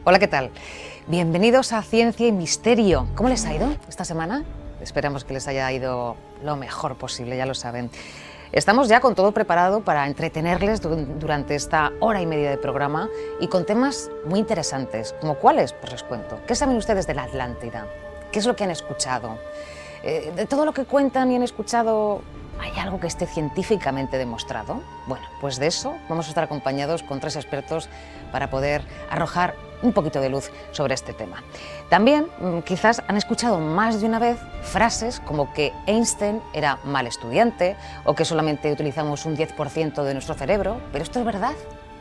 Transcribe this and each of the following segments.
Hola, ¿qué tal? Bienvenidos a Ciencia y Misterio. ¿Cómo les ha ido esta semana? Esperamos que les haya ido lo mejor posible, ya lo saben. Estamos ya con todo preparado para entretenerles durante esta hora y media de programa y con temas muy interesantes. ¿Como cuáles? Pues les cuento. ¿Qué saben ustedes de la Atlántida? ¿Qué es lo que han escuchado? De todo lo que cuentan y han escuchado, ¿hay algo que esté científicamente demostrado? Bueno, pues de eso vamos a estar acompañados con tres expertos para poder arrojar un poquito de luz sobre este tema. También quizás han escuchado más de una vez frases como que Einstein era mal estudiante o que solamente utilizamos un 10% de nuestro cerebro, pero ¿esto es verdad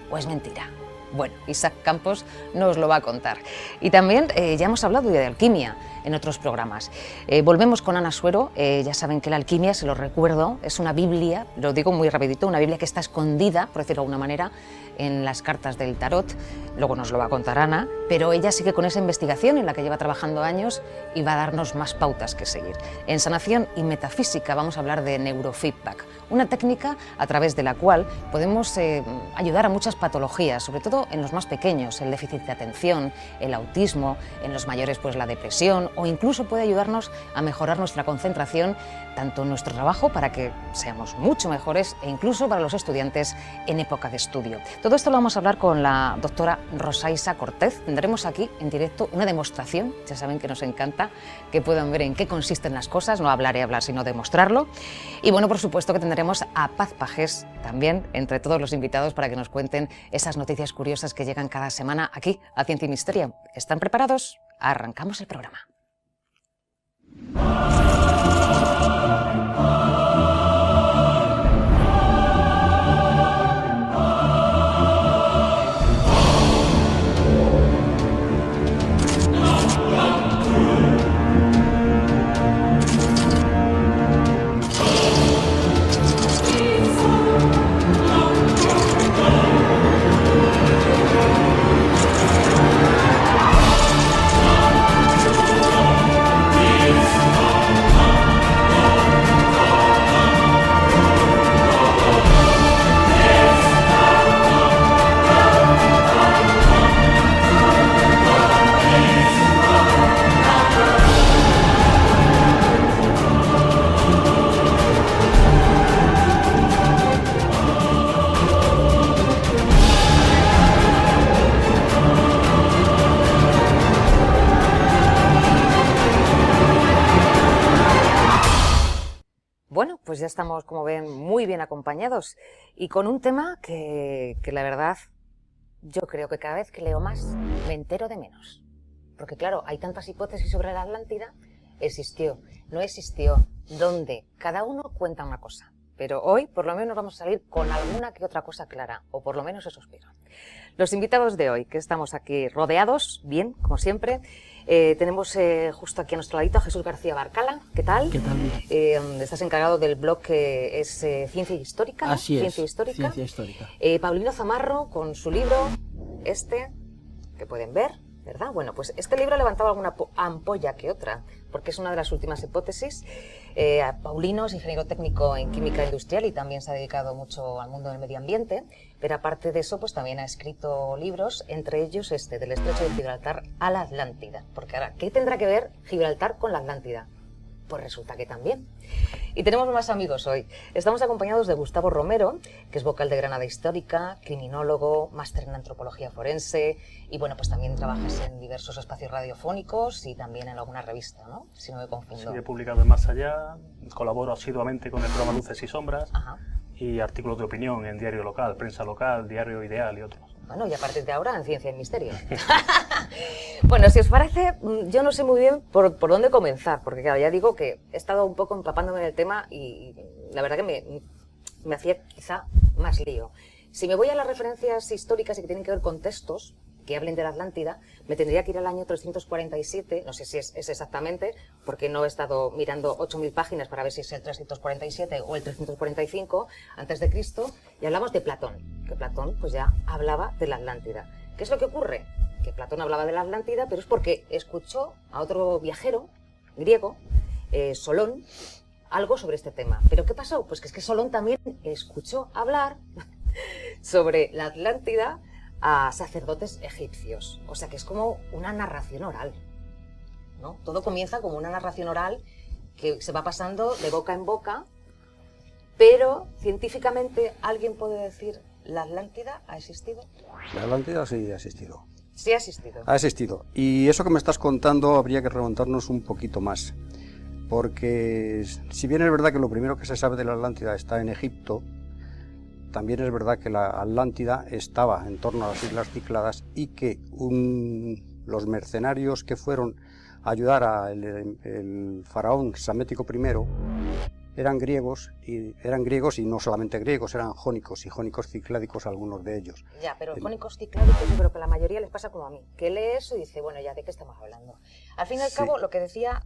o es mentira? Bueno, Isaac Campos nos lo va a contar. Y también ya hemos hablado de alquimia en otros programas. Volvemos con Ana Suero. Ya saben que la alquimia, se lo recuerdo, es una Biblia, lo digo muy rapidito, una Biblia que está escondida, por decirlo de alguna manera, en las cartas del tarot. Luego nos lo va a contar Ana, pero ella sigue con esa investigación en la que lleva trabajando años y va a darnos más pautas que seguir. En Sanación y Metafísica vamos a hablar de neurofeedback, una técnica a través de la cual podemos ayudar a muchas patologías, sobre todo en los más pequeños, el déficit de atención, el autismo, en los mayores pues la depresión, o incluso puede ayudarnos a mejorar nuestra concentración, tanto en nuestro trabajo para que seamos mucho mejores e incluso para los estudiantes en época de estudio. Todo esto lo vamos a hablar con la doctora Rosa Isa Cortez. Tendremos aquí en directo una demostración, ya saben que nos encanta que puedan ver en qué consisten las cosas, no hablar y hablar sino demostrarlo. Y bueno, por supuesto que tendremos a Paz Pajés también entre todos los invitados para que nos cuenten esas noticias curiosas que llegan cada semana aquí a Ciencia y Misterio. ¿Están preparados? Arrancamos el programa. Bueno, pues ya estamos, como ven, muy bien acompañados y con un tema que la verdad yo creo que cada vez que leo más me entero de menos. Porque claro, hay tantas hipótesis sobre la Atlántida, existió, no existió, ¿dónde? Cada uno cuenta una cosa. Pero hoy por lo menos vamos a salir con alguna que otra cosa clara, o por lo menos eso espero. Los invitados de hoy, que estamos aquí rodeados, bien, como siempre, tenemos justo aquí a nuestro ladito a Jesús García Barcala. ¿Qué tal? ¿Qué tal? Estás encargado del blog que es Ciencia Histórica, ¿no? Así es, Ciencia Histórica. Ciencia Histórica. Paulino Zamarro con su libro, que pueden ver, ¿verdad? Bueno, pues este libro ha levantado alguna ampolla que otra, porque es una de las últimas hipótesis. Paulino es ingeniero técnico en química industrial y también se ha dedicado mucho al mundo del medio ambiente, pero aparte de eso, pues también ha escrito libros, entre ellos del Estrecho de Gibraltar a la Atlántida. Porque ahora, ¿qué tendrá que ver Gibraltar con la Atlántida? Pues resulta que también. Y tenemos más amigos hoy. Estamos acompañados de Gustavo Romero, que es vocal de Granada Histórica, criminólogo, máster en antropología forense, y bueno, pues también trabajas en diversos espacios radiofónicos y también en alguna revista, ¿no? Si no me confundo. Sí, he publicado en Más Allá, colaboro asiduamente con el programa Luces y Sombras. Ajá. Y artículos de opinión en diario local, prensa local, Diario Ideal y otros. Bueno, y a partir de ahora en Ciencia y Misterio. Bueno, si os parece, yo no sé muy bien por dónde comenzar, porque claro, ya digo que he estado un poco empapándome en el tema y la verdad que me hacía quizá más lío. Si me voy a las referencias históricas y que tienen que ver con textos que hablen de la Atlántida, me tendría que ir al año 347, no sé si es exactamente, porque no he estado mirando 8.000 páginas para ver si es el 347 o el 345 antes de Cristo, y hablamos de Platón, que Platón pues ya hablaba de la Atlántida. ¿Qué es lo que ocurre? Que Platón hablaba de la Atlántida, pero es porque escuchó a otro viajero griego, Solón, algo sobre este tema. ¿Pero qué pasó? Pues que es que Solón también escuchó hablar sobre la Atlántida a sacerdotes egipcios. O sea que es como una narración oral, ¿no? Todo comienza como una narración oral que se va pasando de boca en boca, pero científicamente alguien puede decir, ¿la Atlántida ha existido? La Atlántida sí ha existido. Sí ha existido. Ha existido. Y eso que me estás contando habría que remontarnos un poquito más. Porque si bien es verdad que lo primero que se sabe de la Atlántida está en Egipto, también es verdad que la Atlántida estaba en torno a las Islas Cícladas y que los mercenarios que fueron a ayudar al faraón Psamético I eran griegos y no solamente griegos, eran jónicos y jónicos cicládicos algunos de ellos. Ya, pero jónicos cicládicos yo creo que a la mayoría les pasa como a mí, que lee eso y dice, bueno, ya, ¿de qué estamos hablando? Al fin y al cabo, lo que decía,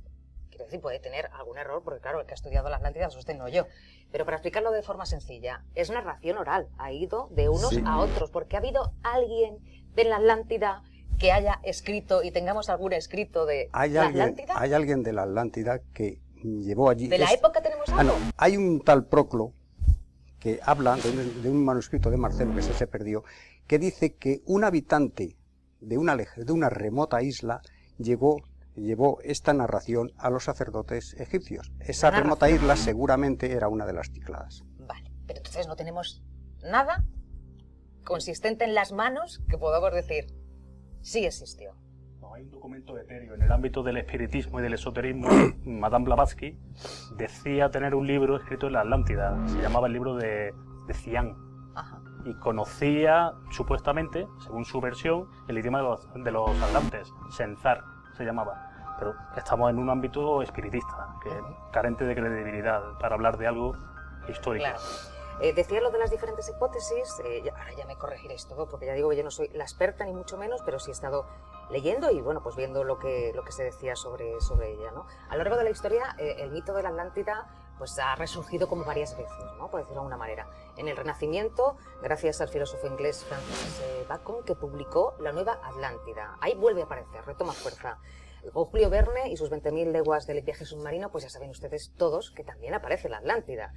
quiero decir, puede tener algún error, porque claro, el que ha estudiado la Atlántida lo sostengo yo, pero para explicarlo de forma sencilla, es narración oral, ha ido de unos a otros, porque ha habido alguien de la Atlántida que haya escrito y tengamos algún escrito de la Atlántida. Hay alguien de la Atlántida que llevó allí... ¿De la época tenemos algo? No, hay un tal Proclo que habla de un manuscrito de Marcelo que se perdió, que dice que un habitante de una remota isla llevó esta narración a los sacerdotes egipcios. Esa remota isla seguramente era una de las Cícladas. Vale, pero entonces no tenemos nada consistente en las manos que podamos decir, sí existió. No, hay un documento etéreo. En el ámbito del espiritismo y del esoterismo, Madame Blavatsky decía tener un libro escrito en la Atlántida. Se llamaba el libro de Cian. Ajá. Y conocía, supuestamente, según su versión, el idioma de los atlantes. Senzar se llamaba. Pero estamos en un ámbito espiritista, que carente de credibilidad para hablar de algo histórico. Claro. Decía lo de las diferentes hipótesis, ahora ya me corregiréis todo, porque ya digo que yo no soy la experta ni mucho menos, pero sí he estado leyendo y bueno, pues viendo lo que se decía sobre ella, ¿no? A lo largo de la historia, el mito de la Atlántida pues ha resurgido como varias veces, ¿no? Por decirlo de alguna manera. En el Renacimiento, gracias al filósofo inglés Francis Bacon, que publicó La Nueva Atlántida. Ahí vuelve a aparecer, retoma fuerza. Con Julio Verne y sus 20.000 leguas del viaje submarino, pues ya saben ustedes todos que también aparece la Atlántida.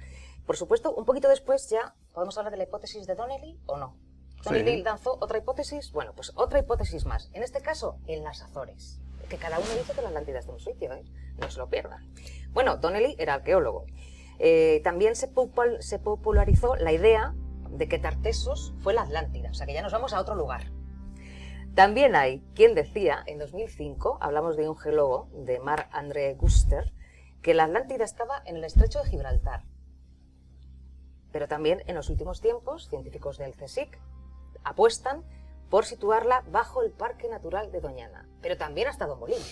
Por supuesto, un poquito después ya podemos hablar de la hipótesis de Donnelly, ¿o no? Donnelly lanzó otra hipótesis, bueno, pues otra hipótesis más. En este caso, en las Azores. Que cada uno dice que la Atlántida está en un sitio, ¿eh? No se lo pierdan. Bueno, Donnelly era arqueólogo. También se popularizó la idea de que Tartessos fue la Atlántida, o sea que ya nos vamos a otro lugar. También hay quien decía, en 2005, hablamos de un geólogo, de Marc-André Guster, que la Atlántida estaba en el estrecho de Gibraltar. Pero también en los últimos tiempos, científicos del CSIC apuestan por situarla bajo el Parque Natural de Doñana. Pero también ha estado en Bolivia.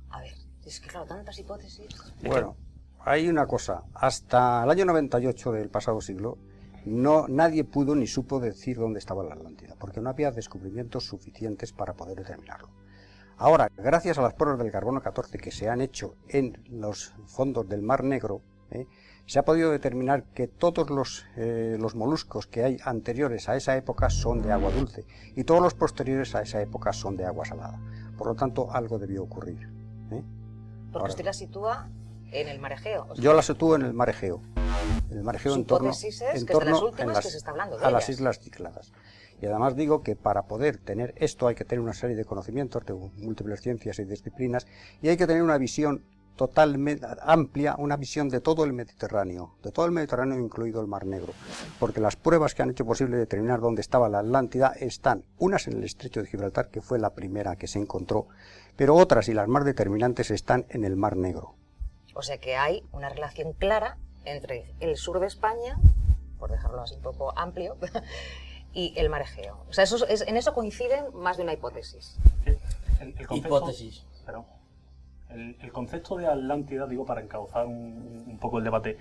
A ver, es que claro, tantas hipótesis. Bueno, hay una cosa, hasta el año 98 del pasado siglo, nadie pudo ni supo decir dónde estaba la Atlántida, porque no había descubrimientos suficientes para poder determinarlo. Ahora, gracias a las pruebas del carbono 14 que se han hecho en los fondos del Mar Negro, se ha podido determinar que todos los moluscos que hay anteriores a esa época son de agua dulce y todos los posteriores a esa época son de agua salada. Por lo tanto, algo debió ocurrir. Porque usted la sitúa en el Mar Egeo. Yo la sitúo en el Mar Egeo. El Mar Egeo en torno a las Islas Cícladas. Y además digo que para poder tener esto hay que tener una serie de conocimientos de múltiples ciencias y disciplinas y hay que tener una visión totalmente amplia, una visión de todo el Mediterráneo incluido el Mar Negro, porque las pruebas que han hecho posible determinar dónde estaba la Atlántida están unas en el estrecho de Gibraltar, que fue la primera que se encontró, pero otras y las más determinantes están en el Mar Negro. O sea que hay una relación clara entre el sur de España, por dejarlo así un poco amplio, y el Mar Egeo. O sea, en eso coinciden más de una hipótesis. Hipótesis. Pero el concepto de Atlántida, digo, para encauzar un poco el debate,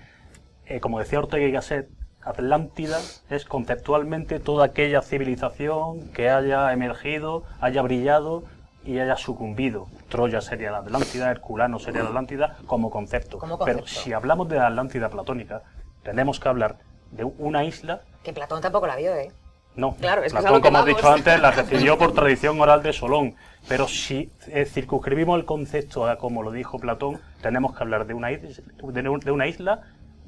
como decía Ortega y Gasset, Atlántida es conceptualmente toda aquella civilización que haya emergido, haya brillado y haya sucumbido. Troya sería la Atlántida, Herculano sería la Atlántida como concepto. Pero si hablamos de la Atlántida platónica, tenemos que hablar de una isla... Que Platón tampoco la vio, ¿eh? No, claro, es Platón, como hemos dicho antes, la recibió por tradición oral de Solón. Pero si circunscribimos el concepto a como lo dijo Platón, tenemos que hablar de una isla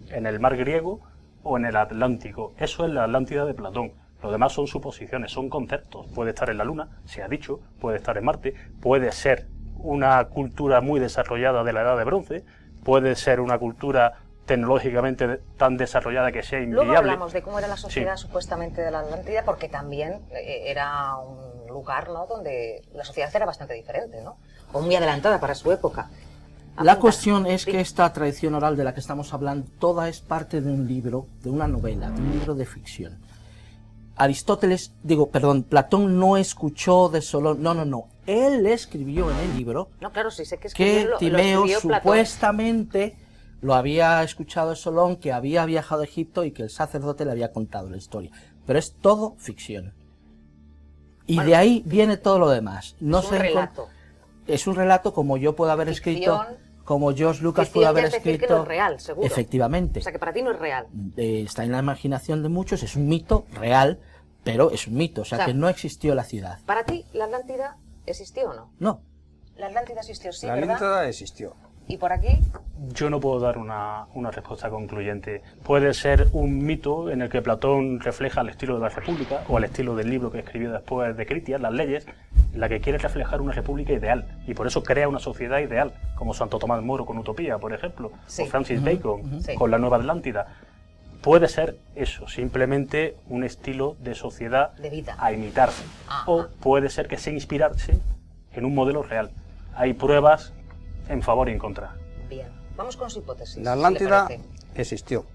en el mar griego o en el Atlántico. Eso es la Atlántida de Platón. Lo demás son suposiciones, son conceptos. Puede estar en la Luna, se ha dicho, puede estar en Marte, puede ser una cultura muy desarrollada de la Edad de Bronce, puede ser una cultura tecnológicamente tan desarrollada que sea inviable. Luego hablamos de cómo era la sociedad supuestamente de la Atlántida, porque también era un lugar, ¿no?, donde la sociedad era bastante diferente, ¿no?, o muy adelantada para su época. La cuestión es que esta tradición oral de la que estamos hablando, toda es parte de un libro, de una novela, de un libro de ficción. Platón no escuchó de Solón, no. Él escribió en el libro que Timeo supuestamente lo había escuchado de Solón, que había viajado a Egipto y que el sacerdote le había contado la historia. Pero es todo ficción. Y de ahí viene todo lo demás. Es un relato como yo puedo haber escrito, como George Lucas pudo haber escrito. Que no es real, seguro. Efectivamente. O sea, que para ti no es real. Está en la imaginación de muchos, es un mito real, pero es un mito, o sea que no existió la ciudad. ¿Para ti la Atlántida existió o no? No. La Atlántida existió, sí, La ¿verdad? Atlántida existió. ¿Y por aquí? Yo no puedo dar una respuesta concluyente. Puede ser un mito en el que Platón refleja el estilo de la República, o el estilo del libro que escribió después de Critias, Las leyes, en la que quiere reflejar una república ideal, y por eso crea una sociedad ideal, como Santo Tomás Moro con Utopía, por ejemplo, o Francis Bacon con la Nueva Atlántida. Puede ser eso, simplemente un estilo de sociedad de vida a imitarse. O puede ser que sea inspirarse en un modelo real. Hay pruebas en favor y en contra. Bien, vamos con su hipótesis. La Atlántida existió.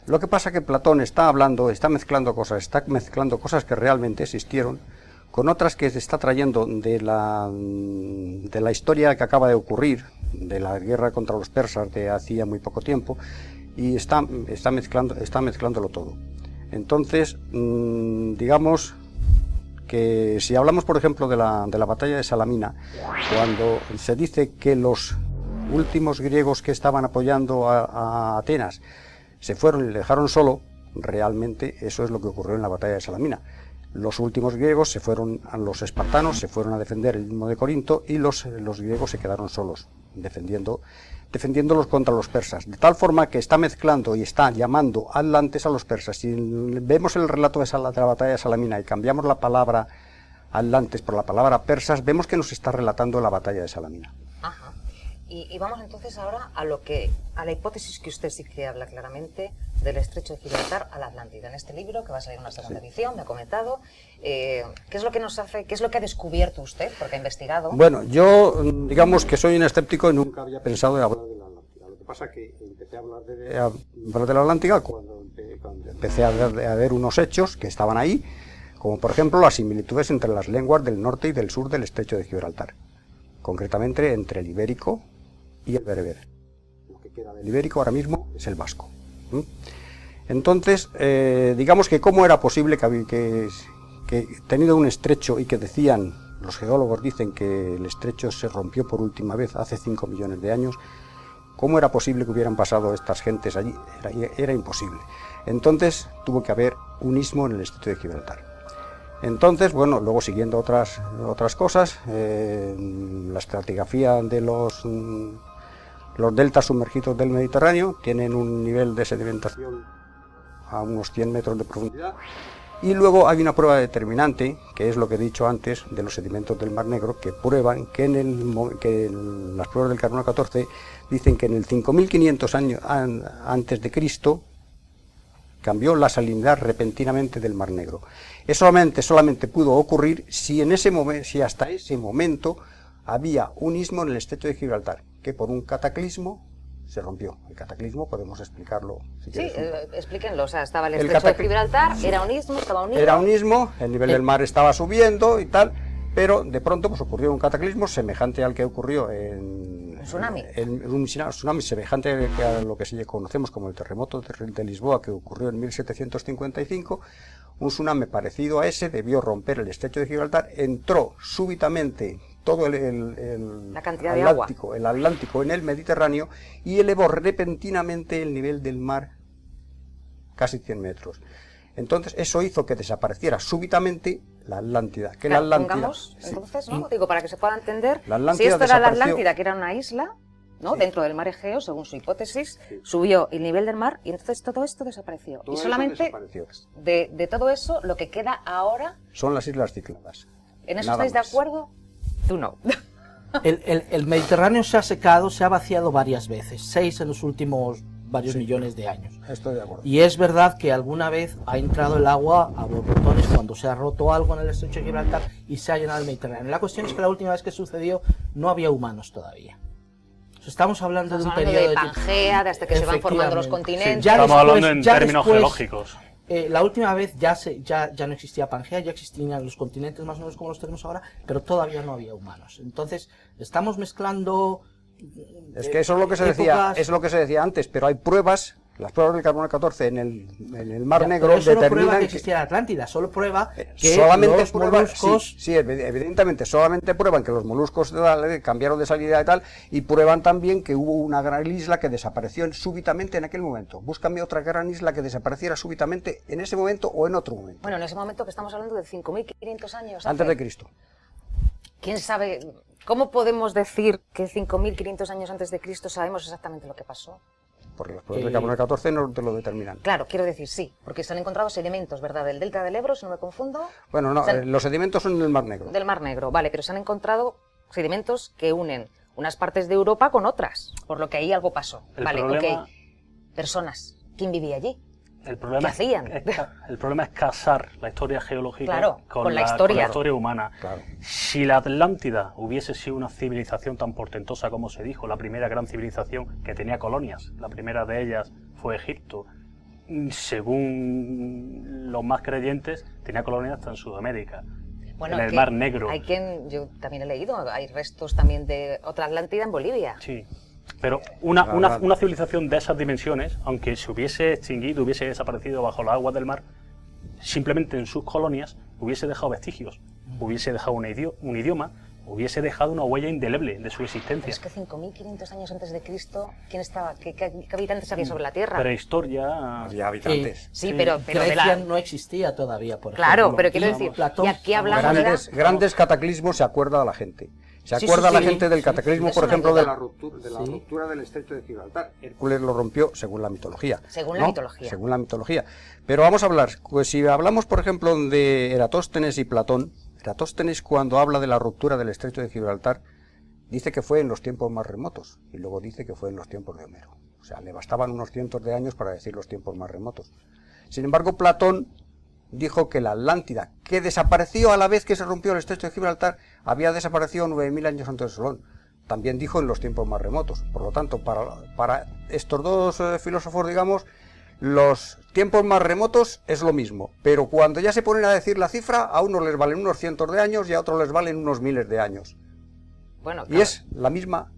Lo que pasa es que Platón está mezclando cosas que realmente existieron con otras que se está trayendo de la historia que acaba de ocurrir, de la guerra contra los persas de hacía muy poco tiempo, y está mezclándolo todo. Entonces, digamos que si hablamos, por ejemplo, de la batalla de Salamina, cuando se dice que los últimos griegos que estaban apoyando a Atenas se fueron y le dejaron solo, realmente eso es lo que ocurrió en la batalla de Salamina. Los últimos griegos los espartanos se fueron a defender el mismo de Corinto, y los griegos se quedaron solos, defendiéndolos contra los persas, de tal forma que está mezclando y está llamando atlantes a los persas. Si vemos el relato de la batalla de Salamina y cambiamos la palabra atlantes por la palabra persas, vemos que nos está relatando la batalla de Salamina. Ajá. Y vamos entonces ahora a la hipótesis que usted sí que habla claramente del estrecho de Gibraltar a la Atlántida. En este libro, que va a salir una segunda edición, me ha comentado, ¿qué es lo que qué es lo que ha descubierto usted? Porque ha investigado. Bueno, yo digamos que soy un escéptico y nunca había pensado en hablar de la Atlántida. Lo que pasa es que empecé a hablar de la Atlántida cuando empecé a ver unos hechos que estaban ahí, como por ejemplo las similitudes entre las lenguas del norte y del sur del estrecho de Gibraltar, concretamente entre el ibérico y el bereber. Lo que queda del ibérico ahora mismo es el vasco. Entonces, digamos que cómo era posible que tenido un estrecho, y que los geólogos dicen que el estrecho se rompió por última vez hace 5 millones de años, cómo era posible que hubieran pasado estas gentes allí, era imposible. Entonces tuvo que haber un istmo en el estrecho de Gibraltar. Entonces, bueno, luego siguiendo otras cosas, la estratigrafía de los deltas sumergidos del Mediterráneo tienen un nivel de sedimentación a unos 100 metros de profundidad, y luego hay una prueba determinante, que es lo que he dicho antes, de los sedimentos del Mar Negro, que prueban que en las pruebas del carbono 14 dicen que en el 5500 años antes de Cristo cambió la salinidad repentinamente del Mar Negro. Eso solamente pudo ocurrir si hasta ese momento había un istmo en el estrecho de Gibraltar, que por un cataclismo se rompió. El cataclismo podemos explicarlo. Si sí, explíquenlo. O sea, estaba el estrecho de Gibraltar, sí. Era un istmo, estaba unido. Era un istmo, el nivel del mar estaba subiendo y tal, pero de pronto pues ocurrió un cataclismo semejante al que ocurrió un tsunami. Un tsunami semejante a lo que conocemos como el terremoto de Lisboa, que ocurrió en 1755. Un tsunami parecido a ese debió romper el estrecho de Gibraltar, entró súbitamente todo el Atlántico en el Mediterráneo, y elevó repentinamente el nivel del mar casi 100 metros. Entonces eso hizo que desapareciera súbitamente la Atlántida. Que claro, la Atlántida, pongamos, entonces, ¿no? Digo, para que se pueda entender, si esto era la Atlántida, que era una isla, ¿no? Dentro del mar Egeo, según su hipótesis, subió el nivel del mar y entonces todo esto desapareció. Y solamente de todo eso lo que queda ahora... son las islas Cícladas. ¿En eso estáis de acuerdo? Tú no. El Mediterráneo se ha secado, se ha vaciado varias veces, 6 en los últimos varios millones de años. Estoy de acuerdo. Y es verdad que alguna vez ha entrado el agua a borbotones cuando se ha roto algo en el estrecho de Gibraltar y se ha llenado el Mediterráneo. La cuestión es que la última vez que sucedió no había humanos todavía. Estamos hablando de un periodo de Pangea, de hasta que se van formando los continentes. Sí, estamos hablando en términos geológicos. La última vez ya no existía Pangea, ya existían los continentes más o menos como los tenemos ahora, pero todavía no había humanos. Entonces, estamos mezclando... Es que eso es lo que se decía, es lo que se decía antes, pero hay pruebas, las pruebas del carbono 14 en el Mar Negro pero eso determinan no prueba que existía la Atlántida, solo prueba que solamente los moluscos... Sí, evidentemente, solamente prueban que los moluscos cambiaron de salida y tal, y prueban también que hubo una gran isla que desapareció súbitamente en aquel momento. Búscame otra gran isla que desapareciera súbitamente en ese momento o en otro momento. Bueno, en ese momento que estamos hablando de 5.500 años. Antes de Cristo. ¿Quién sabe? ¿Cómo podemos decir que 5.500 años antes de Cristo sabemos exactamente lo que pasó? Porque las pruebas de carbono 14 no te lo determinan. Claro, quiero decir, sí, porque se han encontrado sedimentos, ¿verdad? Del delta del Ebro, si no me confundo. Bueno, no, los sedimentos son del Mar Negro. Del Mar Negro, vale, pero se han encontrado sedimentos que unen unas partes de Europa con otras, por lo que ahí algo pasó. Vale, ok. Personas, ¿quién vivía allí? El problema ¿Qué hacían? El problema es casar la historia geológica con la historia humana. Claro. Si la Atlántida hubiese sido una civilización tan portentosa como se dijo, la primera gran civilización que tenía colonias, la primera de ellas fue Egipto, según los más creyentes, tenía colonias hasta en Sudamérica, bueno, en el Mar Negro. Hay quien, yo también he leído, hay restos también de otra Atlántida en Bolivia. Sí. Pero una civilización de esas dimensiones, aunque se hubiese extinguido, hubiese desaparecido bajo las aguas del mar, simplemente en sus colonias hubiese dejado vestigios, hubiese dejado un idioma, hubiese dejado una huella indeleble de su existencia. Pero es que 5.500 años antes de Cristo, ¿quién estaba? ¿Qué habitantes había sobre la Tierra? Prehistoria. Había habitantes. Sí, pero Grecia no existía todavía, por ejemplo. Claro, pero quiero decir, Platón, y aquí hablamos grandes cataclismos se acuerda a la gente. Se acuerda la gente del cataclismo, por ejemplo, de la ruptura del estrecho de Gibraltar. Hércules lo rompió según la mitología. Según la mitología. Según la mitología. Pero vamos a hablar, pues si hablamos, por ejemplo, de Eratóstenes y Platón, Eratóstenes cuando habla de la ruptura del estrecho de Gibraltar, dice que fue en los tiempos más remotos, y luego dice que fue en los tiempos de Homero. O sea, le bastaban unos cientos de años para decir los tiempos más remotos. Sin embargo, Platón dijo que la Atlántida, que desapareció a la vez que se rompió el estrecho de Gibraltar, había desaparecido 9.000 años antes de Solón. También dijo en los tiempos más remotos. Por lo tanto, para estos dos filósofos, digamos, los tiempos más remotos es lo mismo. Pero cuando ya se ponen a decir la cifra, a unos les valen unos cientos de años y a otros les valen unos miles de años. Bueno, claro. Y es la misma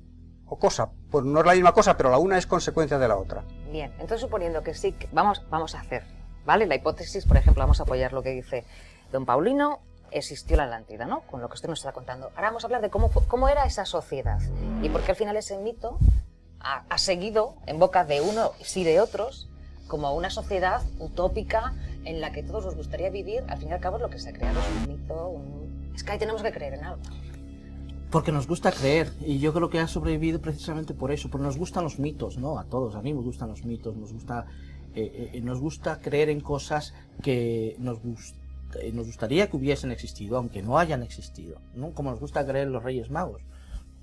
cosa. Pues no es la misma cosa, pero la una es consecuencia de la otra. Bien, entonces suponiendo que sí, vamos a hacer, ¿vale? La hipótesis, por ejemplo, vamos a apoyar lo que dice don Paulino, existió la Atlántida, ¿no? Con lo que usted nos está contando. Ahora vamos a hablar de cómo era esa sociedad y por qué al final ese mito ha seguido en boca de unos y de otros como una sociedad utópica en la que todos nos gustaría vivir. Al fin y al cabo es lo que se ha creado, es un mito, es que ahí tenemos que creer en algo. Porque nos gusta creer, y yo creo que ha sobrevivido precisamente por eso, porque nos gustan los mitos, ¿no? A todos, a mí me gustan los mitos, nos gusta creer en cosas que nos gustaría que hubiesen existido, aunque no hayan existido, ¿no? Como nos gusta creer en los Reyes Magos.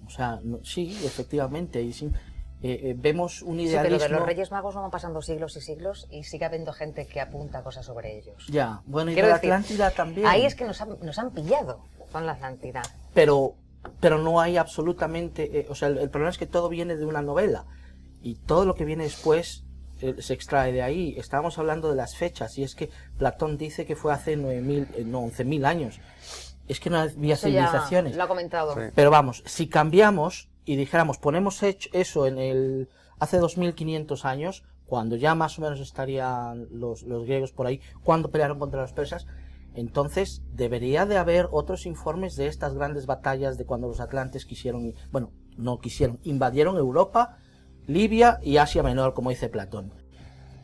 O sea, sí, efectivamente, y sí, vemos un idealismo... Sí, pero de los Reyes Magos no van pasando siglos y siglos y sigue habiendo gente que apunta cosas sobre ellos. Ya, bueno, y de la Atlántida también. Ahí es que nos han pillado con la Atlántida. Pero no hay absolutamente... o sea, el problema es que todo viene de una novela y todo lo que viene después se extrae de ahí. Estábamos hablando de las fechas y es que Platón dice que fue hace 11.000 años. Es que no había civilizaciones. Ya lo ha comentado. Sí. Pero vamos, si cambiamos y dijéramos, ponemos eso hace 2.500 años, cuando ya más o menos estarían los griegos por ahí, cuando pelearon contra los persas, entonces debería de haber otros informes de estas grandes batallas de cuando los atlantes invadieron Europa, Libia y Asia Menor, como dice Platón.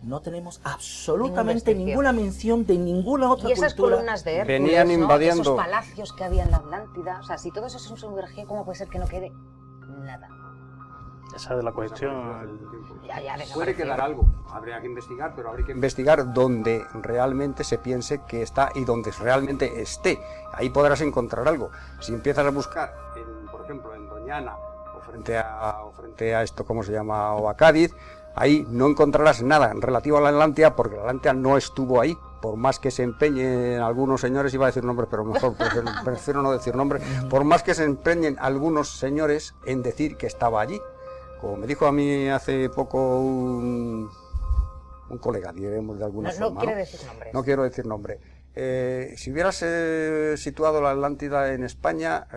No tenemos absolutamente ninguna mención de ninguna otra cultura. Y esas columnas de Hércules, venían invadiendo, esos palacios que había en la Atlántida, o sea, si todo eso es un sumergido, ¿cómo puede ser que no quede nada? Esa es la cuestión. Puede quedar algo, habría que investigar, pero habría que investigar donde realmente se piense que está y donde realmente esté. Ahí podrás encontrar algo. Si empiezas a buscar, por ejemplo, en Doñana o frente a esto, ¿cómo se llama? O a Cádiz, ahí no encontrarás nada relativo a la Atlántida, porque la Atlántida no estuvo ahí. Por más que se empeñen algunos señores, iba a decir nombres, pero mejor prefiero no decir nombres, por más que se empeñen algunos señores en decir que estaba allí. Como me dijo a mí hace poco un colega, diremos de alguna forma. No quiere decir nombres. No quiero decir nombre. Si hubieras situado la Atlántida en España,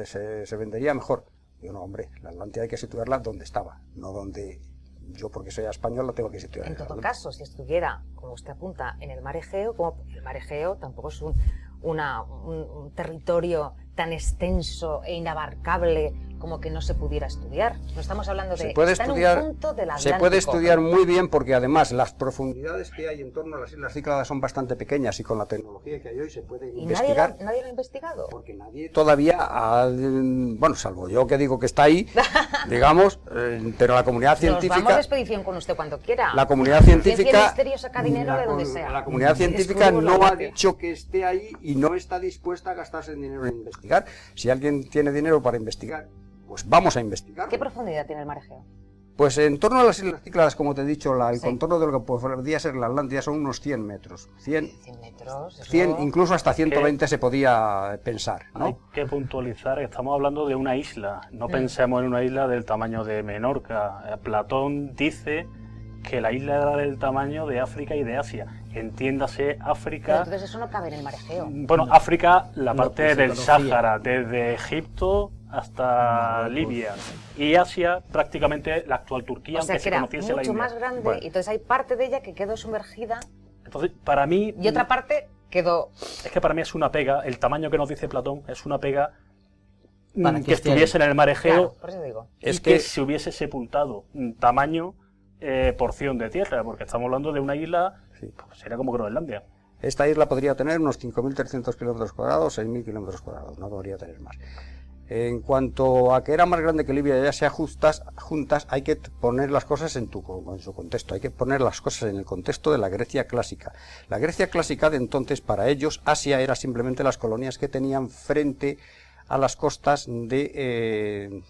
se vendería mejor. Digo, no, hombre, la Atlántida hay que situarla donde estaba, no donde yo, porque soy español, la tengo que situar. En todo caso, si estuviera, como usted apunta, en el mar Egeo, como el mar Egeo tampoco es un territorio tan extenso e inabarcable como que no se pudiera estudiar. No estamos hablando de... en un punto del Atlántico. Se puede estudiar muy bien, porque además las profundidades que hay en torno a las Islas Cícladas son bastante pequeññas, y con la tecnología que hay hoy se puede investigar. ¿Y nadie lo ha investigado? Porque nadie todavía, bueno, salvo yo que digo que está ahí, digamos, pero la comunidad científica... Nos vamos de expedición con usted cuando quiera. La comunidad científica... Ciencia y Misterio saca dinero de donde sea. La comunidad científica no ha dicho que esté ahí y no está dispuesta a gastarse el dinero en investigar. Si alguien tiene dinero para investigar, pues vamos a investigar. ¿Qué profundidad tiene el mar Egeo? Pues en torno a las Islas Cícladas, como te he dicho, el contorno de lo que podría ser la Atlántida son unos 100 metros. 100 metros. 100, incluso hasta 120 se podía pensar, ¿no? Hay que puntualizar que estamos hablando de una isla. No pensemos en una isla del tamaño de Menorca. Platón dice que la isla era del tamaño de África y de Asia. Entiéndase África... Pero entonces eso no cabe en el mar Egeo. Bueno, África, la parte del Sáhara, desde Egipto hasta Libia, y Asia prácticamente la actual Turquía, aunque se conociese la India. Mucho más grande, y entonces hay parte de ella que quedó sumergida. Entonces, para mí... Y otra parte quedó... Es que para mí es una pega, el tamaño que nos dice Platón es una pega que estuviese en el mar Egeo, por eso digo. Es que se hubiese sepultado un tamaño porción de tierra, porque estamos hablando de una isla, pues sería como Groenlandia. Esta isla podría tener unos 5.300 kilómetros cuadrados, 6.000 kilómetros cuadrados, no podría tener más. En cuanto a que era más grande que Libia, ya sea juntas, hay que poner las cosas en su contexto, hay que poner las cosas en el contexto de la Grecia clásica. La Grecia clásica de entonces, para ellos, Asia era simplemente las colonias que tenían frente a las costas de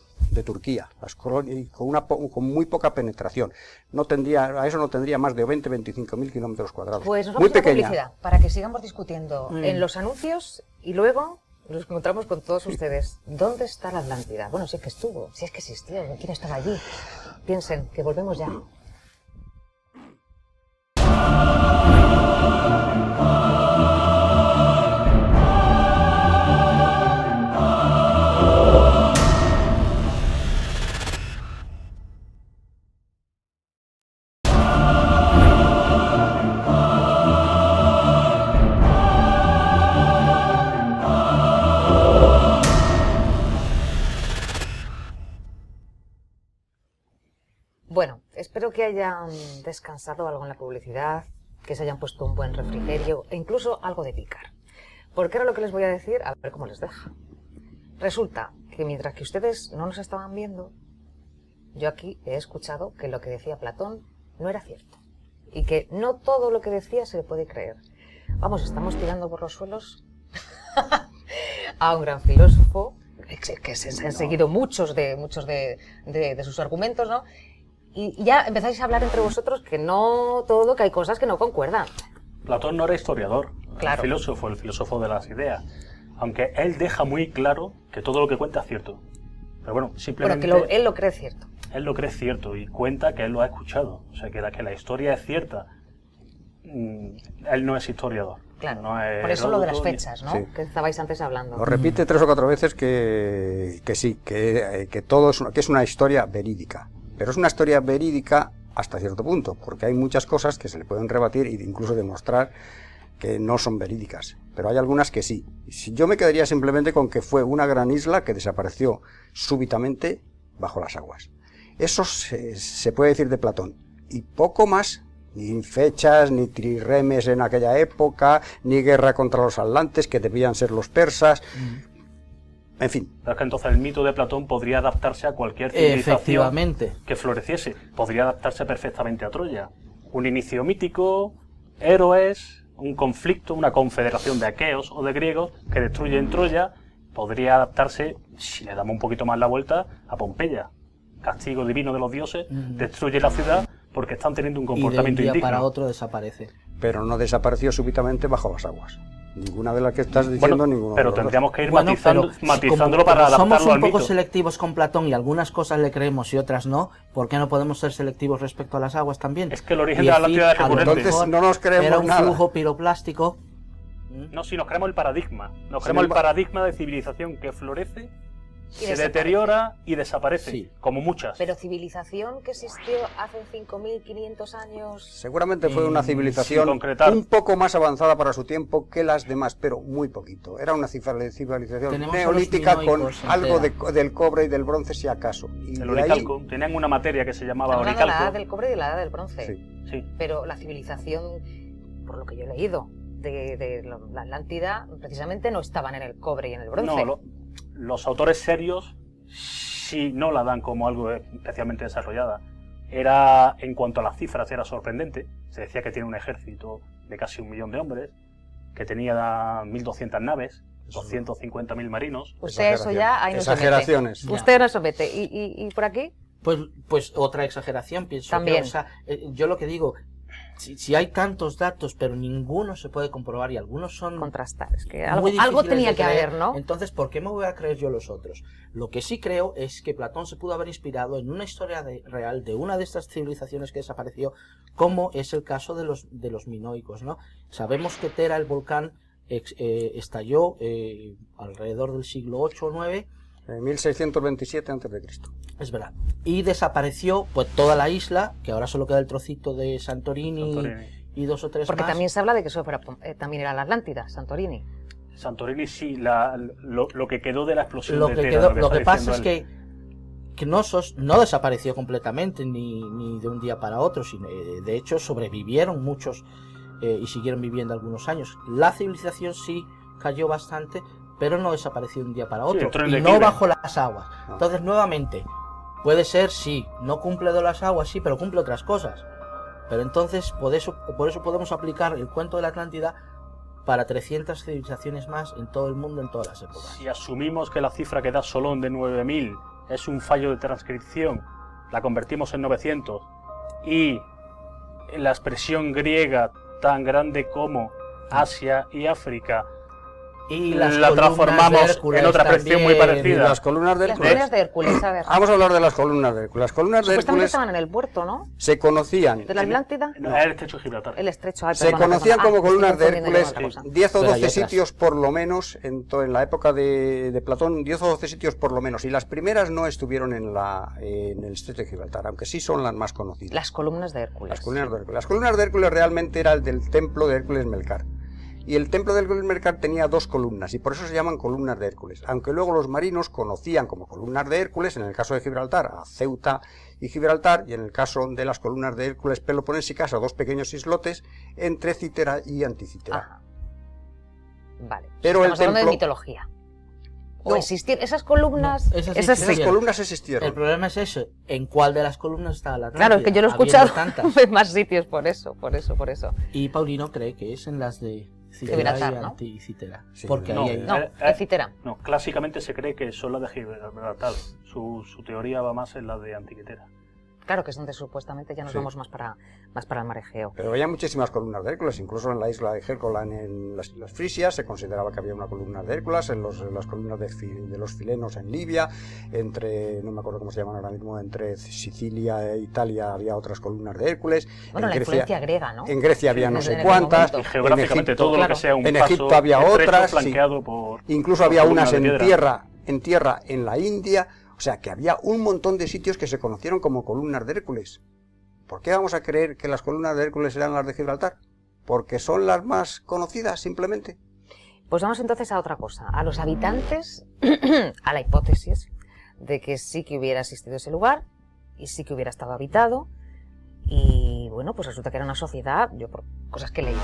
Turquía, las colonias con muy poca penetración. A eso no tendría más de 20-25.000 kilómetros cuadrados. Pues nos vamos a publicidad, para que sigamos discutiendo en los anuncios, y luego nos encontramos con todos ustedes. ¿Dónde está la Atlántida? Bueno, si es que estuvo, si es que existió, ¿quién estaba allí? Piensen, que volvemos ya. Bueno, espero que hayan descansado algo en la publicidad, que se hayan puesto un buen refrigerio e incluso algo de picar. Porque ahora lo que les voy a decir, a ver cómo les deja. Resulta que mientras que ustedes no nos estaban viendo, yo aquí he escuchado que lo que decía Platón no era cierto. Y que no todo lo que decía se le puede creer. Vamos, estamos tirando por los suelos a un gran filósofo, que se han seguido muchos de sus argumentos, ¿no? Y ya empezáis a hablar entre vosotros que no todo, que hay cosas que no concuerdan. Platón no era historiador, claro. El filósofo de las ideas. Aunque él deja muy claro que todo lo que cuenta es cierto. Pero bueno, simplemente... Bueno, que él lo cree cierto. Él lo cree cierto y cuenta que él lo ha escuchado. O sea, que la historia es cierta. Él no es historiador. Claro, no es por eso lo de las fechas, ¿no? Sí. Que estabais antes hablando. Lo repite 3 o 4 veces que sí, que todo que es una historia verídica. Pero es una historia verídica hasta cierto punto, porque hay muchas cosas que se le pueden rebatir e incluso demostrar que no son verídicas. Pero hay algunas que sí. Yo me quedaría simplemente con que fue una gran isla que desapareció súbitamente bajo las aguas. Eso se puede decir de Platón. Y poco más, ni fechas, ni trirremes en aquella época, ni guerra contra los atlantes, que debían ser los persas. En fin. Pero es que entonces el mito de Platón podría adaptarse a cualquier civilización que floreciese. Podría adaptarse perfectamente a Troya. Un inicio mítico, héroes, un conflicto, una confederación de aqueos o de griegos que destruyen Troya. Podría adaptarse, si le damos un poquito más la vuelta, a Pompeya. Castigo divino de los dioses, destruye la ciudad porque están teniendo un comportamiento indigno. Y de un día para otro desaparece. Pero no desapareció súbitamente bajo las aguas. Ninguna de las que estás diciendo, ninguno. Pero tendríamos que ir matizándolo para adaptarlo al mito. Somos un poco selectivos con Platón y algunas cosas le creemos y otras no. ¿Por qué no podemos ser selectivos respecto a las aguas también? Es que el origen de la Atlántida es recurrente. Entonces no nos creemos era un nada. flujo piroplástico. No, si nos creemos el paradigma. Nos creemos el paradigma de civilización que florece, se deteriora y desaparece, como muchas. Pero civilización que existió hace 5.500 años... Seguramente fue una civilización un poco más avanzada para su tiempo que las demás, pero muy poquito. Era una civilización neolítica con algo del cobre y del bronce, si acaso. Y el oricalco. Tenían una materia que se llamaba oricalco. La edad del cobre y la edad del bronce. Sí. Pero la civilización, por lo que yo he leído, de la Atlántida, precisamente no estaban en el cobre y en el bronce. No, los autores serios sí no la dan como algo especialmente desarrollada. En cuanto a las cifras, era sorprendente. Se decía que tiene un ejército de casi 1 millón de hombres, que tenía 1.200 naves, 250.000 marinos. Usted eso ya ahí no exageraciones. Se mete. Usted no se mete. ¿Y por aquí? Pues otra exageración, pienso. También. Yo lo que digo... Si hay tantos datos, pero ninguno se puede comprobar y algunos son... Contrastar, es que algo tenía que haber, ¿no? Entonces, ¿por qué me voy a creer yo los otros? Lo que sí creo es que Platón se pudo haber inspirado en una historia real de una de estas civilizaciones que desapareció, como es el caso de los minoicos, ¿no? Sabemos que Tera, el volcán, estalló alrededor del siglo 8 o 9... En 1627 a.C. Es verdad. Y desapareció pues toda la isla, que ahora solo queda el trocito de Santorini. Y 2 o 3 Porque más. también se habla de que eso también era la Atlántida, Santorini. Santorini sí, lo que quedó de la explosión lo de que Tera. Lo que pasa es que Knossos no desapareció completamente, ni de un día para otro, sino, de hecho sobrevivieron muchos y siguieron viviendo algunos años. La civilización sí cayó bastante, pero no desapareció de un día para otro, y no bajo las aguas. Entonces, nuevamente, puede ser, sí, no cumple de las aguas, sí, pero cumple otras cosas. Pero entonces, por eso podemos aplicar el cuento de la Atlántida para 300 civilizaciones más en todo el mundo, en todas las épocas. Si asumimos que la cifra que da Solón de 9.000 es un fallo de transcripción, la convertimos en 900, y la expresión griega tan grande como Asia y África, y la transformamos en otra expresión muy parecida. Las columnas de Hércules, a ver. Vamos a hablar de las columnas de Hércules. Las columnas de Hércules estaban en el puerto, ¿no? Se conocían. ¿De la Atlántida? No, el estrecho de Gibraltar. El estrecho. Se conocían como columnas de Hércules 10 o 12 sitios por lo menos, en la época de Platón, 10 o 12 sitios por lo menos. Y las primeras no estuvieron en el estrecho de Gibraltar, aunque sí son las más conocidas. Las columnas de Hércules. Las columnas de Hércules. Las columnas de Hércules realmente era el del templo de Hércules Melcar. Y el templo de Hércules Melcar tenía 2 columnas, y por eso se llaman columnas de Hércules. Aunque luego los marinos conocían como columnas de Hércules, en el caso de Gibraltar, a Ceuta y Gibraltar, y en el caso de las columnas de Hércules peloponésicas, a 2 pequeños islotes entre Citera y Anticitera. Ajá. Vale. Pero estamos hablando de mitología. ¿O existieron esas columnas? No, esas columnas existieron. El problema es eso, ¿en cuál de las columnas está la Atlántida? Claro, es que yo lo he escuchado en más sitios, por eso. Y Paulino cree que es en las de Citera y Anticitera. Sí, porque no, ahí en Citera. No, clásicamente se cree que son las de Gibraltar. Su teoría va más en las de Antiquitera. Claro, que es donde supuestamente ya nos vamos más para el mar Egeo. Pero había muchísimas columnas de Hércules, incluso en la isla de Helgoland, en las Islas Frisias, se consideraba que había una columna de Hércules, en las columnas de los Filenos en Libia, no me acuerdo cómo se llaman ahora mismo, entre Sicilia e Italia había otras columnas de Hércules. Bueno, la influencia griega, ¿no? En Grecia había no sé cuántas. Y geográficamente Egipto, todo lo que sea un en paso Egipto había otras, incluso había unas en tierra en la India. O sea, que había un montón de sitios que se conocieron como columnas de Hércules. ¿Por qué vamos a creer que las columnas de Hércules eran las de Gibraltar? ¿Porque son las más conocidas, simplemente? Pues vamos entonces a otra cosa. A los habitantes, a la hipótesis de que sí que hubiera existido ese lugar y sí que hubiera estado habitado. Y bueno, pues resulta que era una sociedad, yo por cosas que he leído,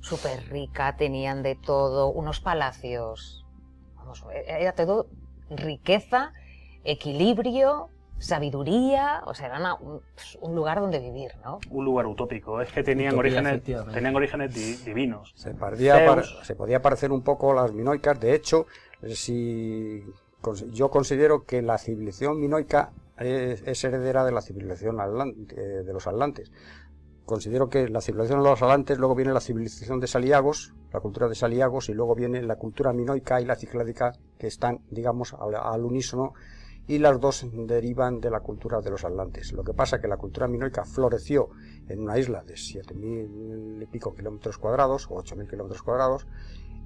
súper rica, tenían de todo, unos palacios vamos, era todo riqueza, equilibrio, sabiduría, o sea, era un lugar donde vivir, ¿no? Un lugar utópico, es que tenían orígenes divinos. Se podía parecer un poco a las minoicas. De hecho, yo considero que la civilización minoica es heredera de la civilización de los atlantes. Considero que la civilización de los atlantes, luego viene la civilización de Saliagos, la cultura de Saliagos, y luego viene la cultura minoica y la cicládica, que están, digamos, al unísono, y las dos derivan de la cultura de los atlantes. Lo que pasa es que la cultura minoica floreció en una isla de 7.000 y pico kilómetros cuadrados, o 8.000 kilómetros cuadrados,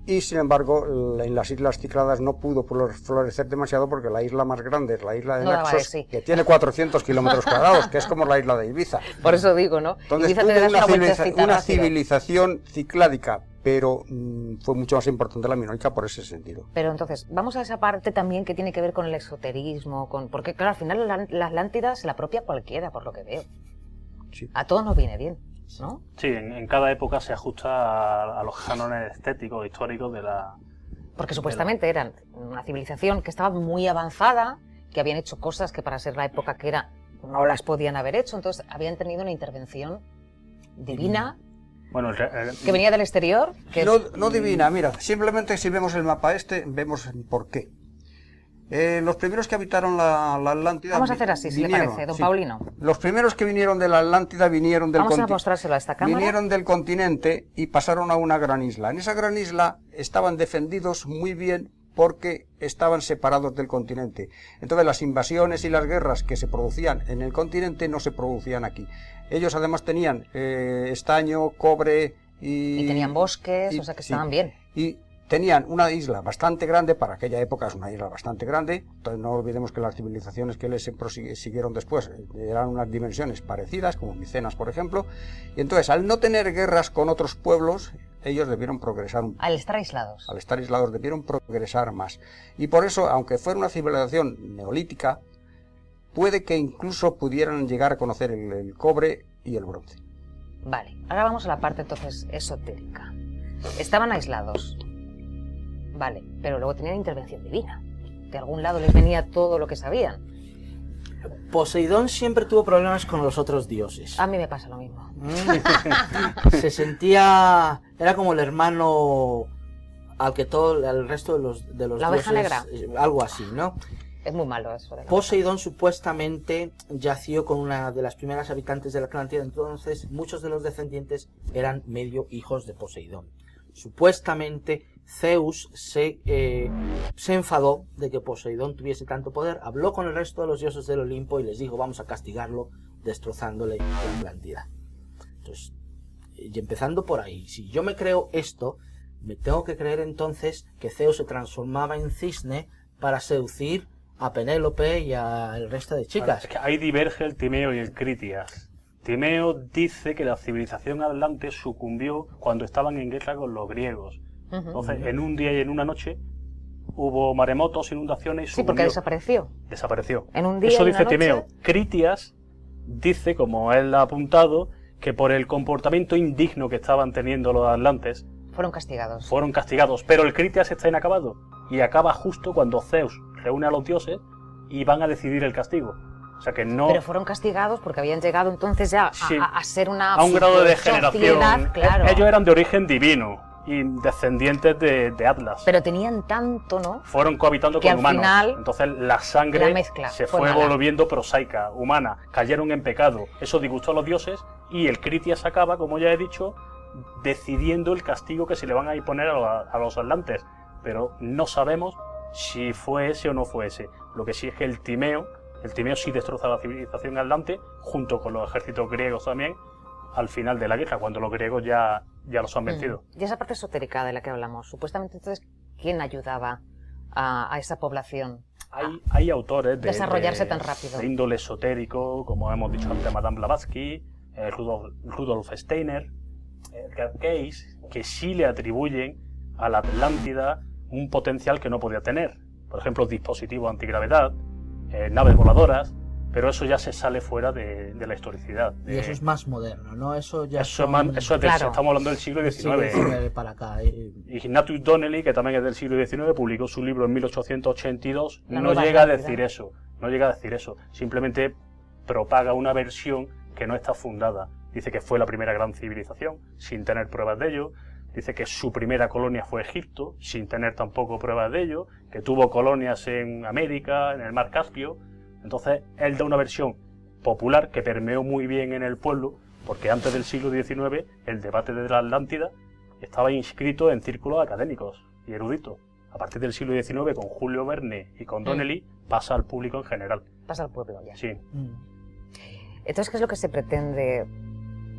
y sin embargo en las islas Cícladas no pudo florecer demasiado porque la isla más grande es la isla de Naxos, que tiene 400 kilómetros cuadrados, que es como la isla de Ibiza. Por eso digo, ¿no? Entonces una civilización cicládica, pero fue mucho más importante la minoica por ese sentido. Pero entonces, vamos a esa parte también que tiene que ver con el esoterismo, porque claro, al final la Atlántida se la apropia cualquiera, por lo que veo. Sí. A todos nos viene bien, ¿no? Sí, en cada época se ajusta a los cánones estéticos, históricos de la... Porque supuestamente eran una civilización que estaba muy avanzada, que habían hecho cosas que para ser la época que era no las podían haber hecho, entonces habían tenido una intervención divina. Bueno, que venía del exterior. Que no divina, mira, simplemente si vemos el mapa vemos por qué. Los primeros que habitaron la Atlántida... Vamos a hacer así, si le parece, don Paulino. Los primeros que vinieron de la Atlántida vinieron del Vamos a mostrárselo a esta cámara. Vinieron del continente y pasaron a una gran isla. En esa gran isla estaban defendidos muy bien porque estaban separados del continente. Entonces las invasiones y las guerras que se producían en el continente no se producían aquí. Ellos además tenían estaño, cobre y tenían bosques, o sea que estaban bien. Y tenían una isla bastante grande, para aquella época es una isla bastante grande, entonces no olvidemos que las civilizaciones que les siguieron después eran unas dimensiones parecidas, como Micenas, por ejemplo, y entonces al no tener guerras con otros pueblos, ellos debieron progresar un poco. Al estar aislados. Al estar aislados debieron progresar más. Y por eso, aunque fuera una civilización neolítica, puede que incluso pudieran llegar a conocer el cobre y el bronce. Vale, ahora vamos a la parte entonces esotérica. Estaban aislados. Vale, pero luego tenían intervención divina. De algún lado les venía todo lo que sabían. Poseidón siempre tuvo problemas con los otros dioses. A mí me pasa lo mismo. Se sentía... Era como el hermano al que el resto de los la dioses... oveja negra. Algo así, ¿no? Es muy malo eso. Poseidón supuestamente yació con una de las primeras habitantes de la Atlántida, entonces muchos de los descendientes eran medio hijos de Poseidón. Supuestamente Zeus se enfadó de que Poseidón tuviese tanto poder, habló con el resto de los dioses del Olimpo y les dijo: vamos a castigarlo destrozándole la Atlántida. Entonces, y empezando por ahí, si yo me creo esto, me tengo que creer entonces que Zeus se transformaba en cisne para seducir a Penélope y al resto de chicas. Bueno, es que ahí diverge el Timeo y el Critias. Timeo dice que la civilización atlante sucumbió cuando estaban en guerra con los griegos. Entonces, en un día y en una noche hubo maremotos, inundaciones y sí, porque desapareció. Desapareció. En un día eso y dice una Timeo. noche... Critias dice, como él ha apuntado, que por el comportamiento indigno que estaban teniendo los atlantes fueron castigados. Fueron castigados, pero el Critias está inacabado y acaba justo cuando Zeus reúne a los dioses y van a decidir el castigo. O sea que no... Pero fueron castigados porque habían llegado entonces ya a ser una... A un grado de degeneración. Claro. Ellos eran de origen divino y descendientes de Atlas. Pero tenían tanto, ¿no? Fueron cohabitando que con humanos. Final, entonces la sangre se fue volviendo prosaica, humana. Cayeron en pecado. Eso disgustó a los dioses y el Critias acaba, como ya he dicho, decidiendo el castigo que se le van a imponer a los atlantes. Pero no sabemos si fue ese o no fue ese. Lo que sí es que el Timeo sí destroza la civilización atlante, junto con los ejércitos griegos también, al final de la guerra, cuando los griegos ya los han vencido. Y esa parte esotérica de la que hablamos, supuestamente entonces, ¿quién ayudaba a esa población? Hay autores desarrollarse tan rápido. De índole esotérico, como hemos dicho antes, Madame Blavatsky, Rudolf Steiner, Edgar Cayce, que sí le atribuyen a la Atlántida un potencial que no podía tener. Por ejemplo, dispositivos antigravedad, naves voladoras, pero eso ya se sale fuera de la historicidad. Y eso es más moderno, ¿no? Eso ya estamos hablando del siglo XIX. Para acá. Ignatius Donnelly, que también es del siglo XIX, publicó su libro en 1882, no llega a decir eso, simplemente propaga una versión que no está fundada. Dice que fue la primera gran civilización, sin tener pruebas de ello. Dice que su primera colonia fue Egipto, sin tener tampoco pruebas de ello, que tuvo colonias en América, en el mar Caspio. Entonces, él da una versión popular que permeó muy bien en el pueblo, porque antes del siglo XIX el debate de la Atlántida estaba inscrito en círculos académicos y eruditos. A partir del siglo XIX, con Julio Verne y con Donnelly, pasa al público en general. Pasa al pueblo ya. Sí. Entonces, ¿qué es lo que se pretende?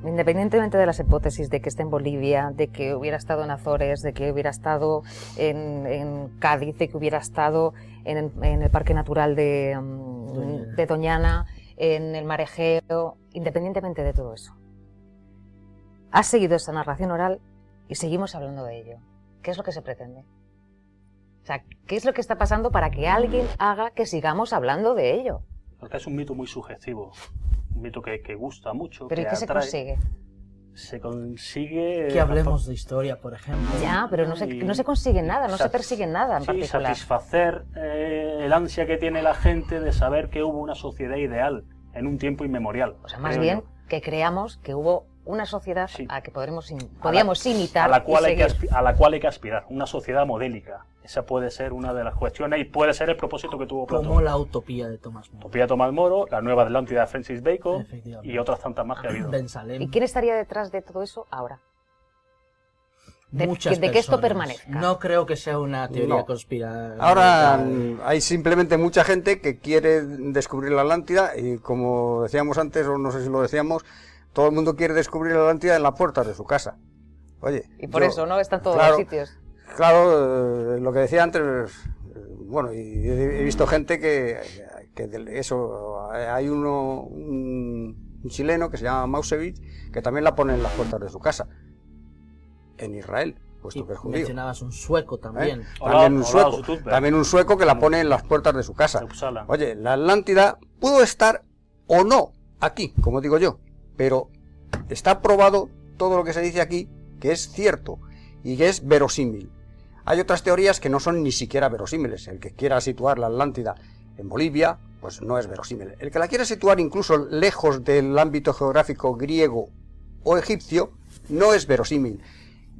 Independientemente de las hipótesis de que esté en Bolivia, de que hubiera estado en Azores, de que hubiera estado en Cádiz, de que hubiera estado en el Parque Natural de Doñana, en el Mar Egeo, independientemente de todo eso, ha seguido esa narración oral y seguimos hablando de ello. ¿Qué es lo que se pretende? O sea, ¿qué es lo que está pasando para que alguien haga que sigamos hablando de ello? Porque es un mito muy sugestivo. Un mito que gusta mucho. ¿Pero y qué se consigue? Se consigue... Que hablemos de historia, por ejemplo. Ya, pero no se consigue nada, no se persigue nada en particular. Satisfacer el ansia que tiene la gente de saber que hubo una sociedad ideal en un tiempo inmemorial. O sea, más bien que creamos que hubo una sociedad a la que podíamos imitar. A la cual hay que aspirar, una sociedad modélica. Esa puede ser una de las cuestiones y puede ser el propósito que tuvo Platón. Como la utopía de Tomás Moro. Utopía de Tomás Moro, la nueva Atlántida de Francis Bacon y otras tantas más que ha habido. Ben-Salem. ¿Y quién estaría detrás de todo eso ahora? Muchas de que esto permanezca. No creo que sea una teoría conspirativa. Ahora hay simplemente mucha gente que quiere descubrir la Atlántida y, como decíamos antes, o no sé si lo decíamos, todo el mundo quiere descubrir la Atlántida en las puertas de su casa. Oye, y por eso, ¿no? Están todos los sitios. Claro, lo que decía antes, bueno, y he visto gente que eso, hay un chileno que se llama Mausevich, que también la pone en las puertas de su casa, en Israel, puesto que es judío. Mencionabas un sueco también. También un sueco que la pone en las puertas de su casa. Oye, la Atlántida pudo estar o no aquí, como digo yo, pero está probado todo lo que se dice aquí, que es cierto y que es verosímil. Hay otras teorías que no son ni siquiera verosímiles. El que quiera situar la Atlántida en Bolivia, pues no es verosímil. El que la quiera situar incluso lejos del ámbito geográfico griego o egipcio, no es verosímil.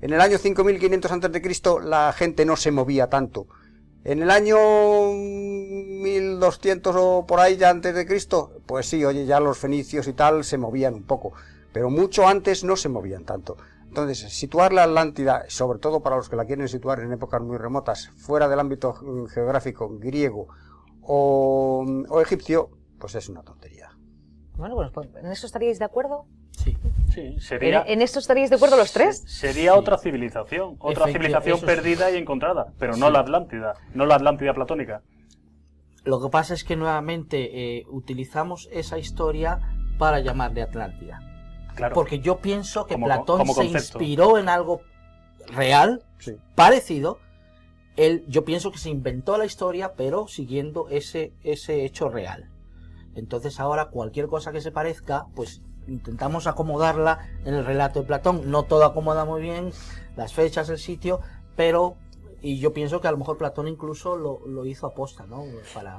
En el año 5500 a.C. la gente no se movía tanto. En el año 1200 o por ahí ya antes de Cristo, pues sí, oye, ya los fenicios y tal se movían un poco, pero mucho antes no se movían tanto. Entonces, situar la Atlántida, sobre todo para los que la quieren situar en épocas muy remotas, fuera del ámbito geográfico griego o egipcio, pues es una tontería. Bueno, pues ¿en eso estaríais de acuerdo? Sí. Sería, ¿En esto estaríais de acuerdo los tres? Sería otra civilización perdida y encontrada, pero no la Atlántida, no la Atlántida platónica. Lo que pasa es que nuevamente utilizamos esa historia para llamarle Atlántida. Claro. Porque yo pienso que Platón se inspiró en algo real, parecido. Yo pienso que se inventó la historia, pero siguiendo ese hecho real. Entonces ahora cualquier cosa que se parezca, pues intentamos acomodarla en el relato de Platón. No todo acomoda muy bien, las fechas, el sitio, pero... Y yo pienso que a lo mejor Platón incluso lo hizo aposta, ¿no?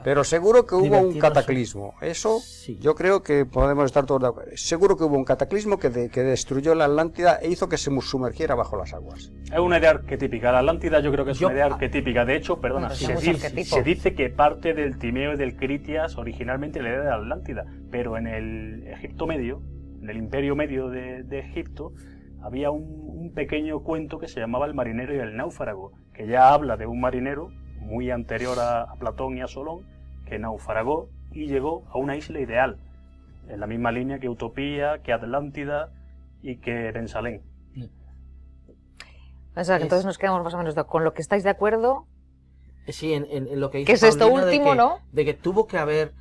Pero seguro que hubo un cataclismo. Eso sí. Yo creo que podemos estar todos de acuerdo. Seguro que hubo un cataclismo que destruyó la Atlántida e hizo que se sumergiera bajo las aguas. Es una idea arquetípica. La Atlántida yo creo que es una idea arquetípica. De hecho, se dice que parte del Timeo y del Critias originalmente la idea de la Atlántida. Pero en el Egipto Medio, en el Imperio Medio de Egipto, había un pequeño cuento que se llamaba El marinero y el náufrago, que ya habla de un marinero muy anterior a Platón y a Solón, que naufragó y llegó a una isla ideal, en la misma línea que Utopía, que Atlántida y que Ben-Salem. O sea, que entonces nos quedamos más o menos con lo que estáis de acuerdo. Sí, en lo que dice ¿Qué es esto último, no? De que tuvo que haber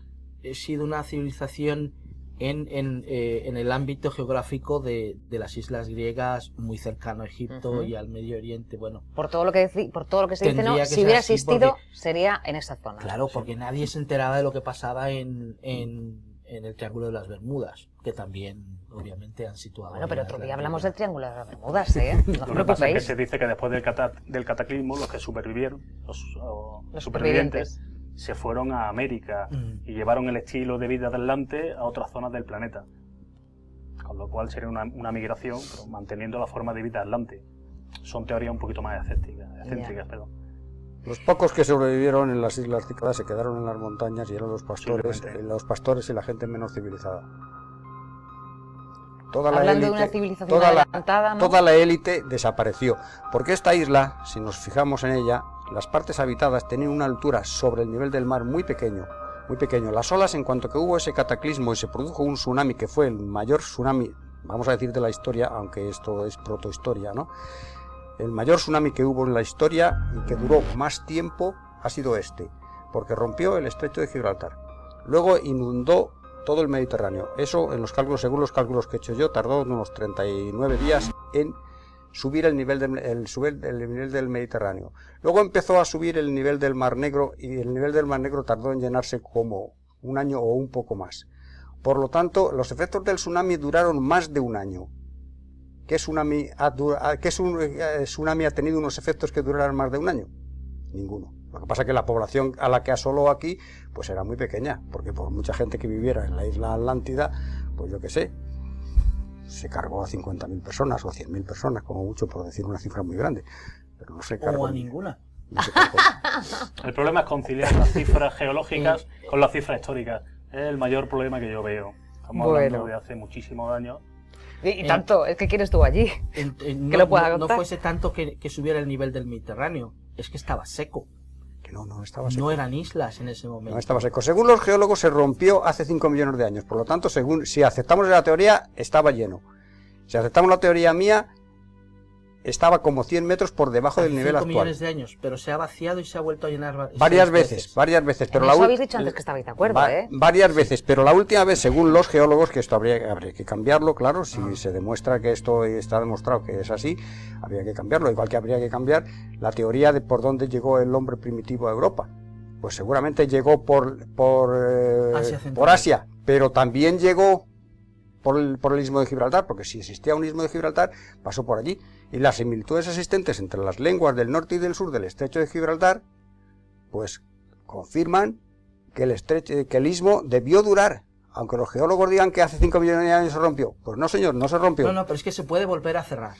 sido una civilización en el ámbito geográfico de las islas griegas, muy cercano a Egipto y al Medio Oriente. Bueno, por todo lo que se dice, no, si hubiera existido, sería en esa zona. Claro, porque nadie se enteraba de lo que pasaba en el Triángulo de las Bermudas, que también, obviamente, han situado. Bueno, pero otro día hablamos del Triángulo de las Bermudas, ¿eh? No os preocupéis. Lo que pasa es que se dice que después del cataclismo, los que supervivieron, los supervivientes, se fueron a América y llevaron el estilo de vida de Atlante a otras zonas del planeta. Con lo cual sería una migración, pero manteniendo la forma de vida de Atlante. Son teorías un poquito más excéntricas, perdón. Los pocos que sobrevivieron en las Islas Cícladas se quedaron en las montañas y eran los pastores y la gente menos civilizada. Hablando de una civilización adelantada, ¿no? Toda la élite desapareció, porque esta isla, si nos fijamos en ella, las partes habitadas tenían una altura sobre el nivel del mar muy pequeño, muy pequeño. Las olas, en cuanto que hubo ese cataclismo y se produjo un tsunami, que fue el mayor tsunami, vamos a decir, de la historia, aunque esto es protohistoria, ¿no? El mayor tsunami que hubo en la historia y que duró más tiempo ha sido este, porque rompió el estrecho de Gibraltar. Luego inundó todo el Mediterráneo. Eso, en los cálculos, según los cálculos que he hecho yo, tardó unos 39 días en subir el nivel del Mediterráneo. Luego empezó a subir el nivel del Mar Negro y el nivel del Mar Negro tardó en llenarse como un año o un poco más. Por lo tanto, los efectos del tsunami duraron más de un año. ¿Qué tsunami ha tenido unos efectos que duraran más de un año? Ninguno. Lo que pasa es que la población a la que asoló aquí pues era muy pequeña, porque por mucha gente que viviera en la isla Atlántida, pues yo qué sé, se cargó a 50.000 personas o 100.000 personas, como mucho, por decir una cifra muy grande. Pero no se cargó. O a ninguna. No se cargó. El problema es conciliar las cifras geológicas con las cifras históricas. Es el mayor problema que yo veo. Estamos hablando de hace muchísimos años. Y tanto, es que quieres tú allí. Que lo pueda contar. No fuese tanto que subiera el nivel del Mediterráneo, es que estaba seco. Que no estaba seco. No eran islas en ese momento. No estaba seco. Según los geólogos, se rompió hace 5 millones de años. Por lo tanto, si aceptamos la teoría, estaba lleno. Si aceptamos la teoría mía, estaba como 100 metros por debajo del nivel actual. 5 millones de años, pero se ha vaciado y se ha vuelto a llenar varias veces. Pero eso habéis dicho antes que estabais de acuerdo, varias veces, pero la última vez, según los geólogos, que esto habría que cambiarlo, claro, si se demuestra que esto está demostrado que es así, habría que cambiarlo, igual que habría que cambiar la teoría de por dónde llegó el hombre primitivo a Europa. Pues seguramente llegó por Asia, pero también llegó por el istmo de Gibraltar, porque si existía un istmo de Gibraltar, pasó por allí. Y las similitudes existentes entre las lenguas del norte y del sur del estrecho de Gibraltar, pues confirman que el istmo debió durar, aunque los geólogos digan que hace 5 millones de años se rompió. Pues no, señor, no se rompió. No, pero es que se puede volver a cerrar.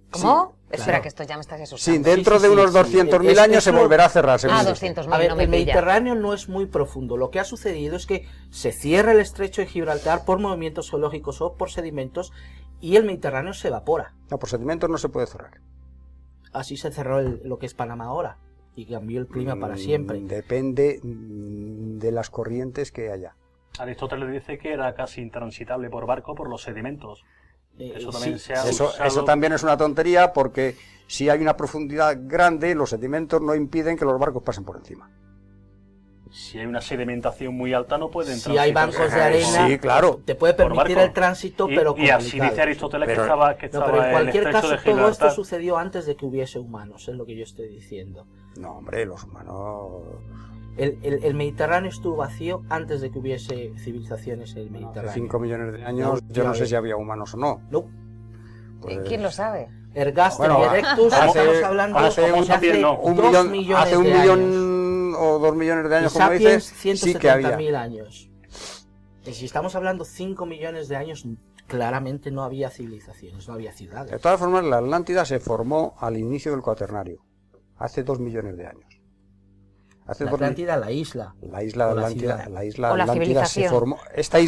¿Cómo? Sí, espera, que esto ya me estás asustando. Sí, dentro de unos 200.000 años se volverá a cerrar. 200.000, a ver, el Mediterráneo no es muy profundo. Lo que ha sucedido es que se cierra el estrecho de Gibraltar por movimientos geológicos o por sedimentos y el Mediterráneo se evapora. No, por sedimentos no se puede cerrar. Así se cerró lo que es Panamá ahora y cambió el clima para siempre. Depende de las corrientes que haya. Aristóteles dice que era casi intransitable por barco por los sedimentos. Eso también eso también es una tontería, porque si hay una profundidad grande, los sedimentos no impiden que los barcos pasen por encima. Si hay una sedimentación muy alta no pueden transitar. Si hay bancos de arena, sí, claro, te puede permitir el tránsito, pero y así dice Aristóteles que estaba pero en cualquier caso de todo esto sucedió antes de que hubiese humanos, es lo que yo estoy diciendo. No, hombre, los humanos... El Mediterráneo estuvo vacío antes de que hubiese civilizaciones en el Mediterráneo. Hace 5 millones de años yo no sé si había humanos o no. No. Pues... ¿Quién lo sabe? Ergaster y Erectus, estamos hablando hace un millón o 2 millones de años, como dices, sí que había. 170.000 años. Y si estamos hablando 5 millones de años, claramente no había civilizaciones, no había ciudades. De todas formas, la Atlántida se formó al inicio del Cuaternario, hace 2 millones de años. La Atlántida, la isla. La isla Atlántida, la isla o la Atlántida se formó. Esta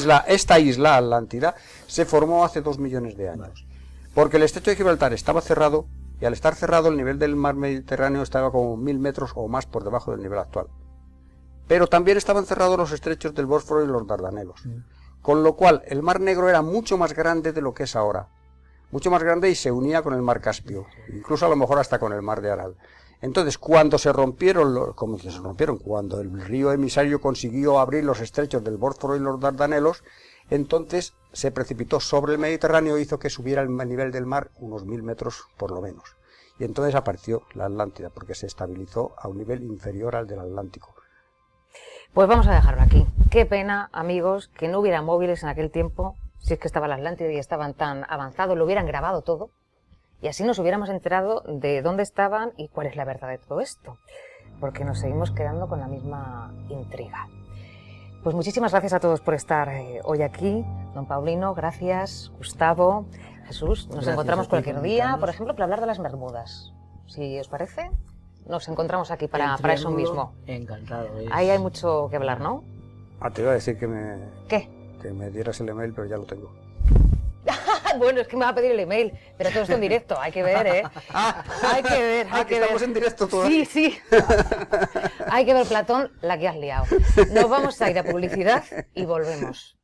isla Atlántida se formó hace 2 millones de años. Porque el estrecho de Gibraltar estaba cerrado, y al estar cerrado el nivel del mar Mediterráneo estaba como 1000 metros o más por debajo del nivel actual. Pero también estaban cerrados los estrechos del Bósforo y los Dardanelos. Con lo cual el mar Negro era mucho más grande de lo que es ahora. Mucho más grande, y se unía con el mar Caspio, incluso a lo mejor hasta con el mar de Aral. Entonces, cuando cuando el río emisario consiguió abrir los estrechos del Bósforo y los Dardanelos, Entonces se precipitó sobre el Mediterráneo e hizo que subiera el nivel del mar unos 1000 metros por lo menos. Y entonces apareció la Atlántida, porque se estabilizó a un nivel inferior al del Atlántico. Pues vamos a dejarlo aquí. Qué pena, amigos, que no hubiera móviles en aquel tiempo, si es que estaba la Atlántida y estaban tan avanzados, lo hubieran grabado todo, y así nos hubiéramos enterado de dónde estaban y cuál es la verdad de todo esto, porque nos seguimos quedando con la misma intriga. Pues muchísimas gracias a todos por estar hoy aquí. Don Paulino, gracias. Gustavo, Jesús, nos encontramos cualquier día, por ejemplo, para hablar de las Bermudas. Si os parece, nos encontramos aquí para eso mismo. Encantado. Ahí hay mucho que hablar, ¿no? Te iba a decir que me... ¿Qué? Que me dieras el email, pero ya lo tengo. Bueno, es que me va a pedir el email, pero todo esto en directo, hay que ver, ¿eh? Hay que ver, hay que ver. Estamos en directo todavía. Sí. Hay que ver, Platón, la que has liado. Nos vamos a ir a publicidad y volvemos.